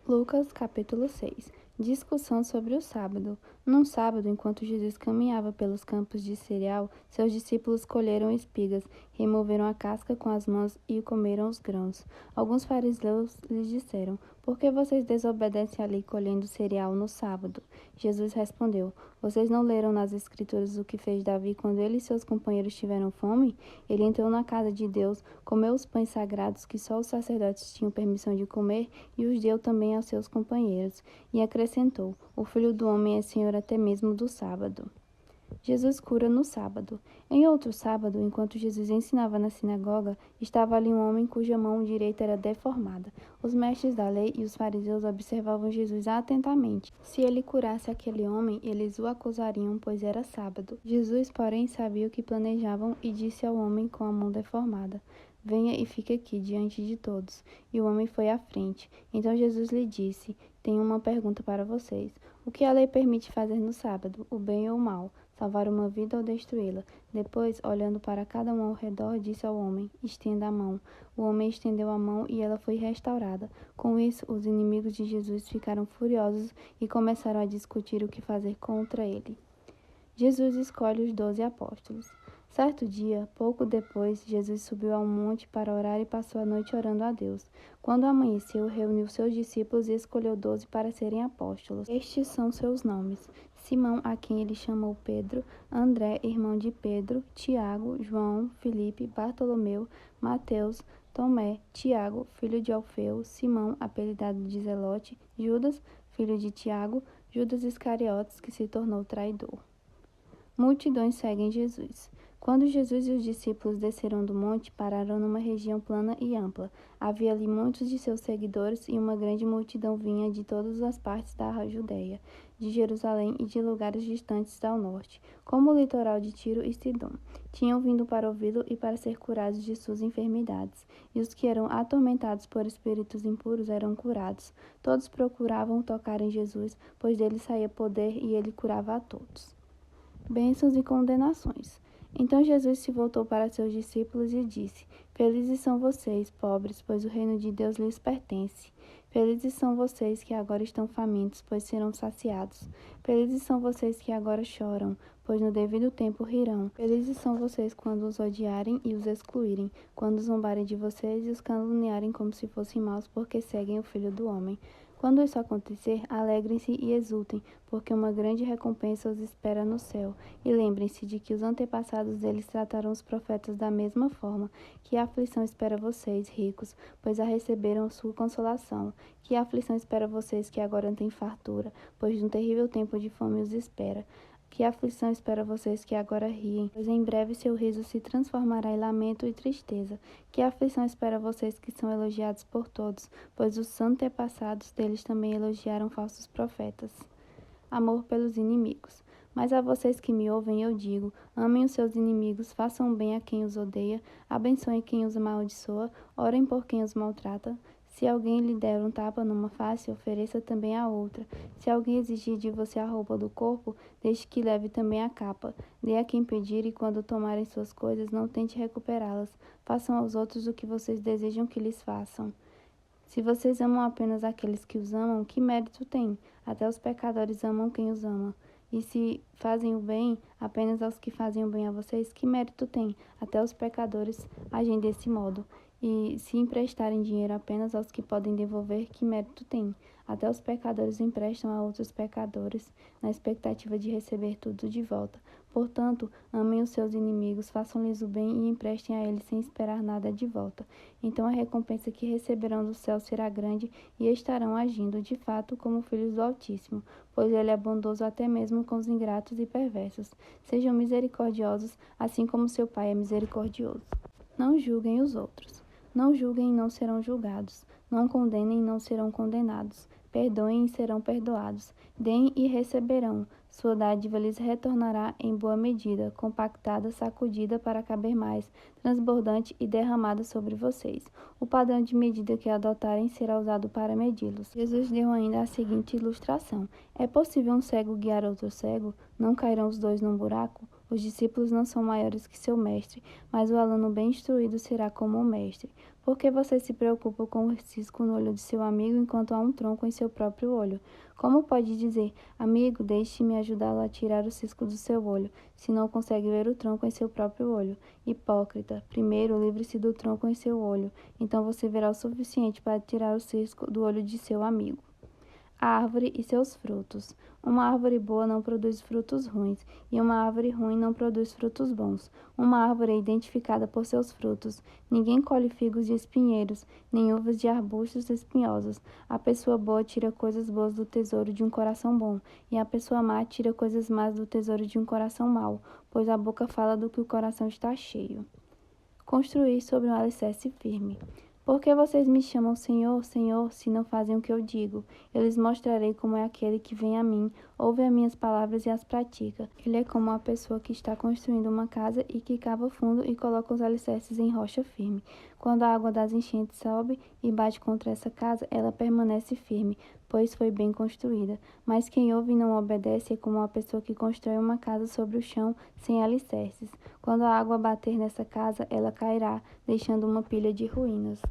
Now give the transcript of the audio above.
Lucas capítulo 6. Discussão sobre o sábado. Num sábado, enquanto Jesus caminhava pelos campos de cereal, seus discípulos colheram espigas, removeram a casca com as mãos e comeram os grãos. Alguns fariseus lhes disseram: "Por que vocês desobedecem a lei colhendo cereal no sábado?" Jesus respondeu: "Vocês não leram nas Escrituras o que fez Davi quando ele e seus companheiros tiveram fome? Ele entrou na casa de Deus, comeu os pães sagrados que só os sacerdotes tinham permissão de comer e os deu também aos seus companheiros, e acrescentou: o Filho do Homem é Senhor até mesmo do sábado." Jesus cura no sábado. Em outro sábado, enquanto Jesus ensinava na sinagoga, estava ali um homem cuja mão direita era deformada. Os mestres da lei e os fariseus observavam Jesus atentamente. Se ele curasse aquele homem, eles o acusariam, pois era sábado. Jesus, porém, sabia o que planejavam e disse ao homem com a mão deformada: "Venha e fique aqui diante de todos." E o homem foi à frente. Então Jesus lhe disse: "Tenho uma pergunta para vocês. O que a lei permite fazer no sábado, o bem ou o mal? Salvar uma vida ou destruí-la?" Depois, olhando para cada um ao redor, disse ao homem: "Estenda a mão." O homem estendeu a mão e ela foi restaurada. Com isso, os inimigos de Jesus ficaram furiosos e começaram a discutir o que fazer contra ele. Jesus escolhe os 12 apóstolos. Certo dia, pouco depois, Jesus subiu ao monte para orar e passou a noite orando a Deus. Quando amanheceu, reuniu seus discípulos e escolheu 12 para serem apóstolos. Estes são seus nomes: Simão, a quem ele chamou Pedro; André, irmão de Pedro; Tiago, João, Filipe, Bartolomeu, Mateus, Tomé, Tiago, filho de Alfeu, Simão, apelidado de Zelote, Judas, filho de Tiago, Judas Iscariotes, que se tornou traidor. Multidões seguem Jesus. Quando Jesus e os discípulos desceram do monte, pararam numa região plana e ampla. Havia ali muitos de seus seguidores e uma grande multidão vinha de todas as partes da Judeia, de Jerusalém e de lugares distantes ao norte, como o litoral de Tiro e Sidom. Tinham vindo para ouvi-lo e para ser curados de suas enfermidades. E os que eram atormentados por espíritos impuros eram curados. Todos procuravam tocar em Jesus, pois dele saía poder e ele curava a todos. Bênçãos e condenações. Então Jesus se voltou para seus discípulos e disse: "Felizes são vocês, pobres, pois o reino de Deus lhes pertence. Felizes são vocês que agora estão famintos, pois serão saciados. Felizes são vocês que agora choram, pois no devido tempo rirão. Felizes são vocês quando os odiarem e os excluírem, quando zombarem de vocês e os caluniarem como se fossem maus, porque seguem o Filho do Homem. Quando isso acontecer, alegrem-se e exultem, porque uma grande recompensa os espera no céu. E lembrem-se de que os antepassados deles trataram os profetas da mesma forma. Que aflição espera vocês, ricos, pois já receberam sua consolação. Que aflição espera vocês que agora têm fartura, pois um terrível tempo de fome os espera. Que aflição espera vocês que agora riem, pois em breve seu riso se transformará em lamento e tristeza. Que aflição espera vocês que são elogiados por todos, pois os antepassados deles também elogiaram falsos profetas. Amor pelos inimigos. Mas a vocês que me ouvem eu digo: amem os seus inimigos, façam bem a quem os odeia, abençoem quem os amaldiçoa, orem por quem os maltrata. Se alguém lhe der um tapa numa face, ofereça também a outra. Se alguém exigir de você a roupa do corpo, deixe que leve também a capa. Dê a quem pedir e quando tomarem suas coisas, não tente recuperá-las. Façam aos outros o que vocês desejam que lhes façam. Se vocês amam apenas aqueles que os amam, que mérito tem? Até os pecadores amam quem os ama. E se fazem o bem apenas aos que fazem o bem a vocês, que mérito tem? Até os pecadores agem desse modo. E se emprestarem dinheiro apenas aos que podem devolver, que mérito tem? Até os pecadores emprestam a outros pecadores, na expectativa de receber tudo de volta. Portanto, amem os seus inimigos, façam-lhes o bem e emprestem a eles sem esperar nada de volta. Então a recompensa que receberão do céu será grande e estarão agindo, de fato, como filhos do Altíssimo, pois ele é bondoso até mesmo com os ingratos e perversos. Sejam misericordiosos, assim como seu Pai é misericordioso. Não julguem os outros. Não julguem e não serão julgados. Não condenem e não serão condenados. Perdoem e serão perdoados. Deem e receberão. Sua dádiva lhes retornará em boa medida, compactada, sacudida para caber mais, transbordante e derramada sobre vocês. O padrão de medida que adotarem será usado para medi-los. Jesus deu ainda a seguinte ilustração: é possível um cego guiar outro cego? Não cairão os dois num buraco? Os discípulos não são maiores que seu mestre, mas o aluno bem instruído será como o mestre. Por que você se preocupa com o cisco no olho de seu amigo enquanto há um tronco em seu próprio olho? Como pode dizer, amigo, deixe-me ajudá-lo a tirar o cisco do seu olho, se não consegue ver o tronco em seu próprio olho? Hipócrita, primeiro livre-se do tronco em seu olho, então você verá o suficiente para tirar o cisco do olho de seu amigo. A árvore e seus frutos. Uma árvore boa não produz frutos ruins, e uma árvore ruim não produz frutos bons. Uma árvore é identificada por seus frutos. Ninguém colhe figos de espinheiros, nem uvas de arbustos espinhosos. A pessoa boa tira coisas boas do tesouro de um coração bom, e a pessoa má tira coisas más do tesouro de um coração mau, pois a boca fala do que o coração está cheio. Construir sobre um alicerce firme. Por que vocês me chamam Senhor, Senhor, se não fazem o que eu digo? Eu lhes mostrarei como é aquele que vem a mim, ouve as minhas palavras e as pratica. Ele é como uma pessoa que está construindo uma casa e que cava fundo e coloca os alicerces em rocha firme. Quando a água das enchentes sobe e bate contra essa casa, ela permanece firme, pois foi bem construída. Mas quem ouve e não obedece é como uma pessoa que constrói uma casa sobre o chão sem alicerces. Quando a água bater nessa casa, ela cairá, deixando uma pilha de ruínas.